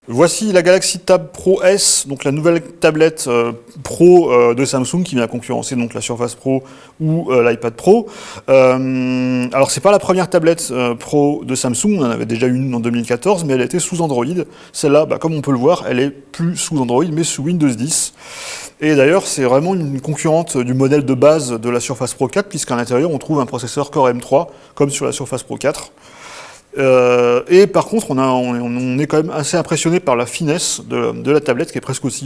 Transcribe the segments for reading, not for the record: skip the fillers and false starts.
Voici la Galaxy Tab Pro S, donc la nouvelle tablette Pro de Samsung qui vient concurrencer donc la Surface Pro ou l'iPad Pro. Alors c'est pas la première tablette Pro de Samsung, on en avait déjà une en 2014, mais elle était sous Android. Celle-là, comme on peut le voir, elle est plus sous Android, mais sous Windows 10. Et d'ailleurs, c'est vraiment une concurrente du modèle de base de la Surface Pro 4, puisqu'à l'intérieur, on trouve un processeur Core M3, comme sur la Surface Pro 4. Et par contre, on est quand même assez impressionné par la finesse de la tablette, qui est presque aussi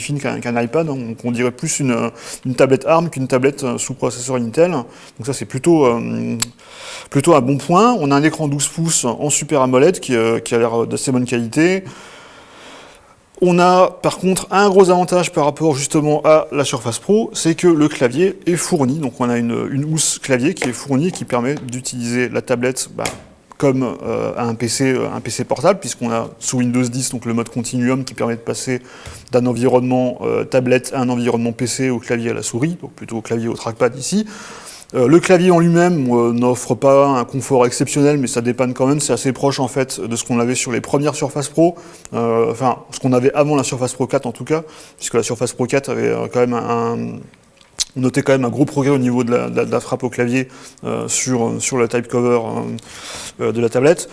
fine qu'un iPad. Donc on dirait plus une tablette ARM qu'une tablette sous processeur Intel. Donc ça, c'est plutôt un bon point. On a un écran 12 pouces en Super AMOLED qui a l'air d'assez bonne qualité. On a par contre un gros avantage par rapport justement à la Surface Pro, c'est que le clavier est fourni. Donc on a une housse clavier qui est fournie et qui permet d'utiliser la tablette comme un PC portable, puisqu'on a sous Windows 10 donc le mode Continuum qui permet de passer d'un environnement tablette à un environnement PC au clavier à la souris, donc plutôt au clavier au trackpad ici. Le clavier en lui-même n'offre pas un confort exceptionnel, mais ça dépanne quand même, c'est assez proche en fait de ce qu'on avait sur les premières Surface Pro, enfin ce qu'on avait avant la Surface Pro 4 en tout cas, puisque la Surface Pro 4 avait quand même on notait quand même un gros progrès au niveau de la frappe au clavier sur le type cover de la tablette.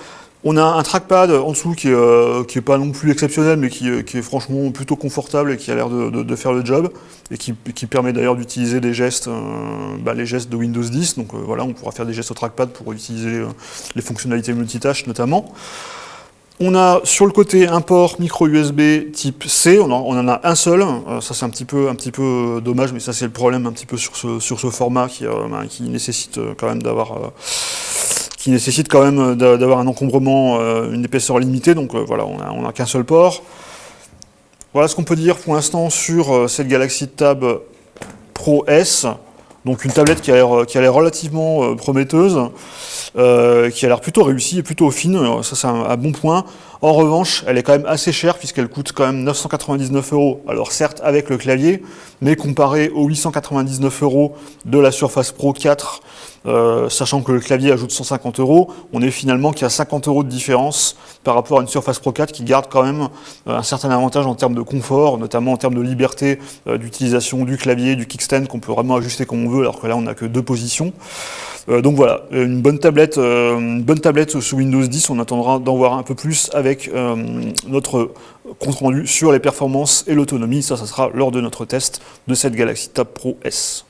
On a un trackpad en dessous qui est pas non plus exceptionnel, mais qui est franchement plutôt confortable et qui a l'air de faire le job, et qui permet d'ailleurs d'utiliser les gestes de Windows 10. Donc voilà, on pourra faire des gestes au trackpad pour utiliser les fonctionnalités multitâches notamment. On a sur le côté un port micro USB type C, on en a un seul, ça c'est un petit peu dommage, mais ça c'est le problème un petit peu sur ce format qui nécessite quand même d'avoir un encombrement, une épaisseur limitée, donc voilà, on a qu'un seul port. Voilà ce qu'on peut dire pour l'instant sur cette Galaxy Tab Pro S, donc une tablette qui a l'air relativement prometteuse, qui a l'air plutôt réussie et plutôt fine, ça c'est un bon point. En revanche, elle est quand même assez chère puisqu'elle coûte quand même 999 €, alors certes avec le clavier, mais comparé aux 899 € de la Surface Pro 4, sachant que le clavier ajoute 150 €, on est finalement qu'il y a 50 € de différence par rapport à une Surface Pro 4 qui garde quand même un certain avantage en termes de confort, notamment en termes de liberté d'utilisation du clavier, du kickstand qu'on peut vraiment ajuster comme on veut, alors que là on n'a que 2 positions. Donc voilà, une bonne tablette sous Windows 10, on attendra d'en voir un peu plus avec notre compte rendu sur les performances et l'autonomie. Ça sera lors de notre test de cette Galaxy Tab Pro S.